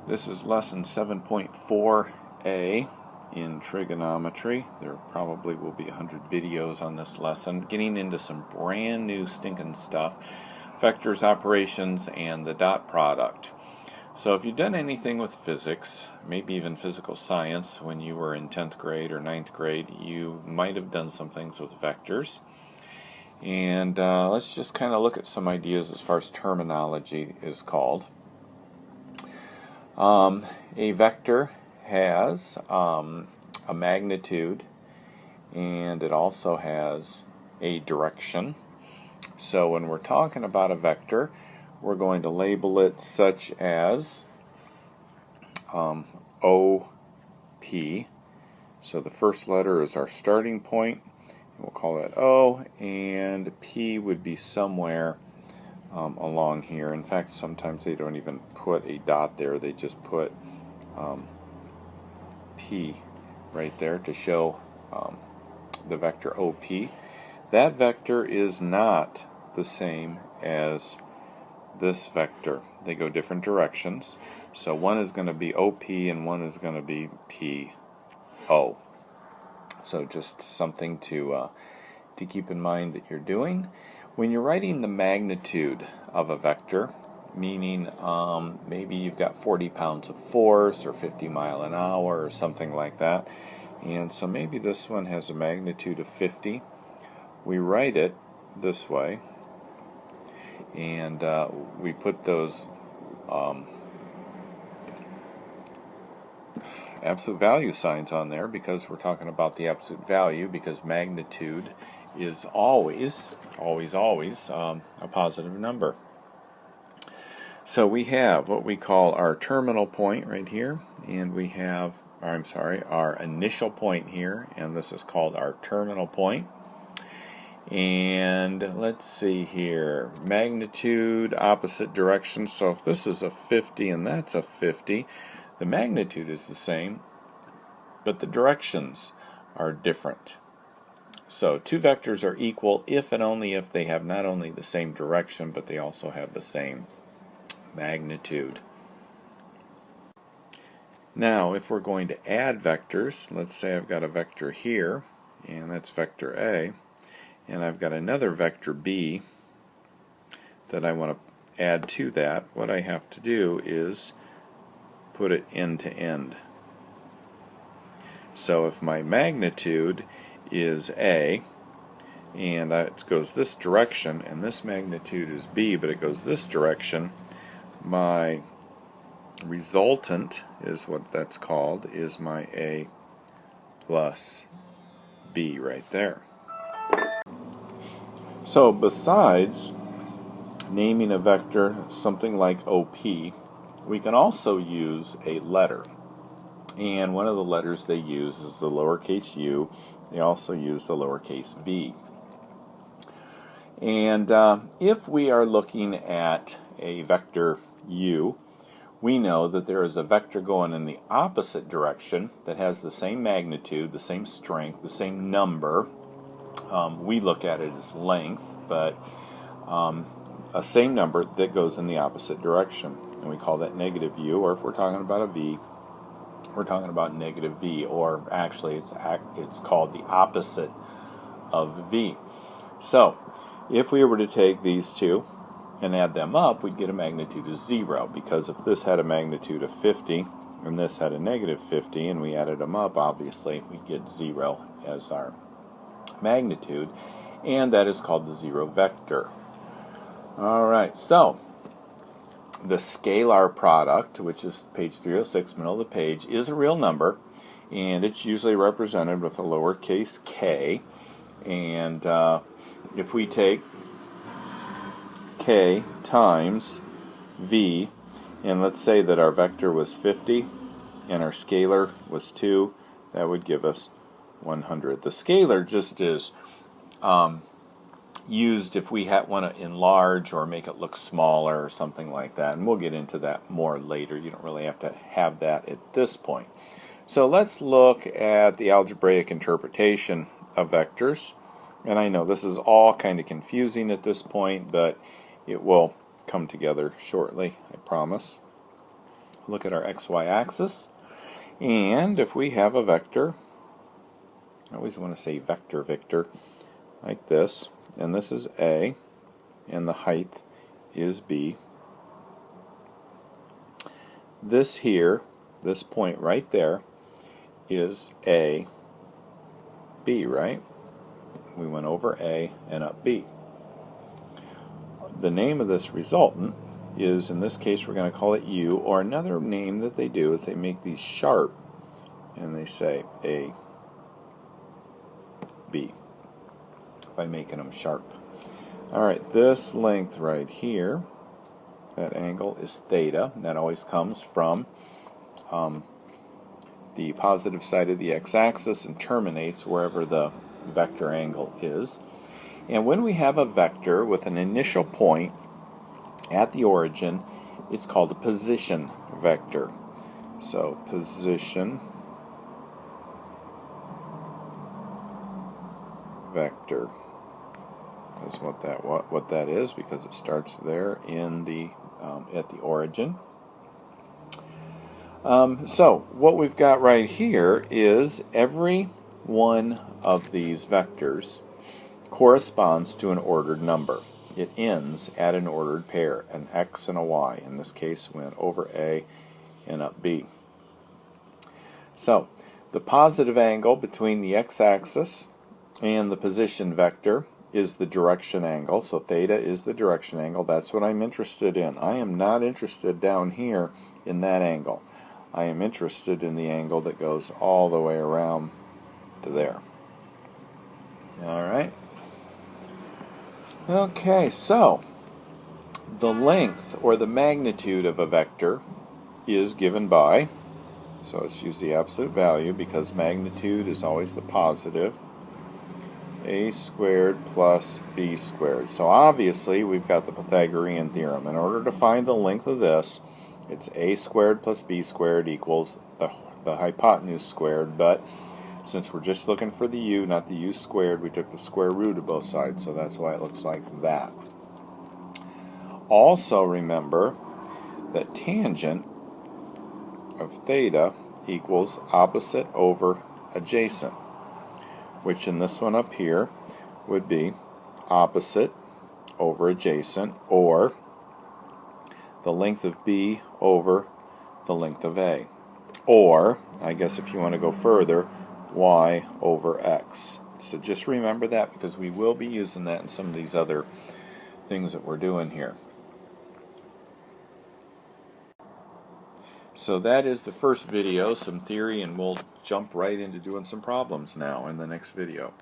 This is lesson 7.4a in trigonometry. There probably will be 100 videos on this lesson, getting into some brand new stinking stuff, vectors, operations, and the dot product. So if you've done anything with physics, maybe even physical science when you were in 10th grade or 9th grade, you might have done some things with vectors. And let's just kind of look at some ideas as far as terminology is called. A vector has a magnitude, and it also has a direction. So when we're talking about a vector, we're going to label it such as OP. So the first letter is our starting point. We'll call that O, and P would be somewhere along here. In fact, sometimes they don't even put a dot there. They just put P right there to show the vector OP. That vector is not the same as this vector. They go different directions. So one is going to be OP and one is going to be PO. So just something to keep in mind that you're doing. When you're writing the magnitude of a vector, meaning maybe you've got 40 pounds of force or 50 miles an hour or something like that, and so maybe this one has a magnitude of 50, we write it this way, and we put those absolute value signs on there because we're talking about the absolute value, because magnitude is always a positive number. So we have what we call our terminal point right here, and we have, our initial point here, and this is called our terminal point. And let's see here, magnitude, opposite direction. So if this is a 50 and that's a 50, the magnitude is the same, but the directions are different. So two vectors are equal if and only if they have not only the same direction, but they also have the same magnitude. Now, if we're going to add vectors, let's say I've got a vector here, and that's vector A, and I've got another vector B that I want to add to that. What I have to do is put it end to end. So if my magnitude is A, and it goes this direction, and this magnitude is B, but it goes this direction, my resultant is what that's called, is my A plus B right there. So besides naming a vector something like OP, we can also use a letter. And one of the letters they use is the lowercase u. They also use the lowercase v. And if we are looking at a vector u, we know that there is a vector going in the opposite direction that has the same magnitude, the same strength, the same number. We look at it as length, but a same number that goes in the opposite direction. And we call that negative u, or if we're talking about a v, we're talking about negative v, or actually it's called the opposite of v. So if we were to take these two and add them up, we'd get a magnitude of 0, because if this had a magnitude of 50 and this had a negative 50 and we added them up, obviously we'd get 0 as our magnitude, and that is called the zero vector. Alright, so the scalar product, which is page 306, middle of the page, is a real number, and it's usually represented with a lowercase k. And if we take k times v, and let's say that our vector was 50 and our scalar was 2, that would give us 100. The scalar just is used if we want to enlarge or make it look smaller or something like that, and we'll get into that more later. You don't really have to have that at this point. So let's look at the algebraic interpretation of vectors, and I know this is all kind of confusing at this point, but it will come together shortly, I promise. look at our xy axis, and if we have a vector, I always want to say vector, like this, and this is A, and the height is B. This here, this point right there, is A, B, right? We went over A and up B. The name of this resultant is, in this case, we're going to call it U, or another name that they do is they make these sharp, and they say A, B, by making them sharp. Alright, this length right here, that angle is theta. That always comes from the positive side of the x-axis and terminates wherever the vector angle is. And when we have a vector with an initial point at the origin, it's called a position vector. So position vector is what that is, because it starts there in the at the origin. So what we've got right here is every one of these vectors corresponds to an ordered number. It ends at an ordered pair, an x and a y. In this case, went over A and up B. So the positive angle between the x-axis and the position vector is the direction angle. So theta is the direction angle. That's what I'm interested in. I am not interested down here in that angle. I am interested in the angle that goes all the way around to there. Alright. Okay, so the length or the magnitude of a vector is given by, so let's use the absolute value because magnitude is always the positive, a squared plus b squared. So obviously we've got the Pythagorean theorem. In order to find the length of this, it's a squared plus b squared equals the hypotenuse squared, but since we're just looking for the u, not the u squared, we took the square root of both sides, so that's why it looks like that. Also remember that tangent of theta equals opposite over adjacent, which in this one up here would be opposite over adjacent, or the length of B over the length of A. Or, I guess if you want to go further, y over x. So just remember that, because we will be using that in some of these other things that we're doing here. So that is the first video, some theory, and we'll jump right into doing some problems now in the next video.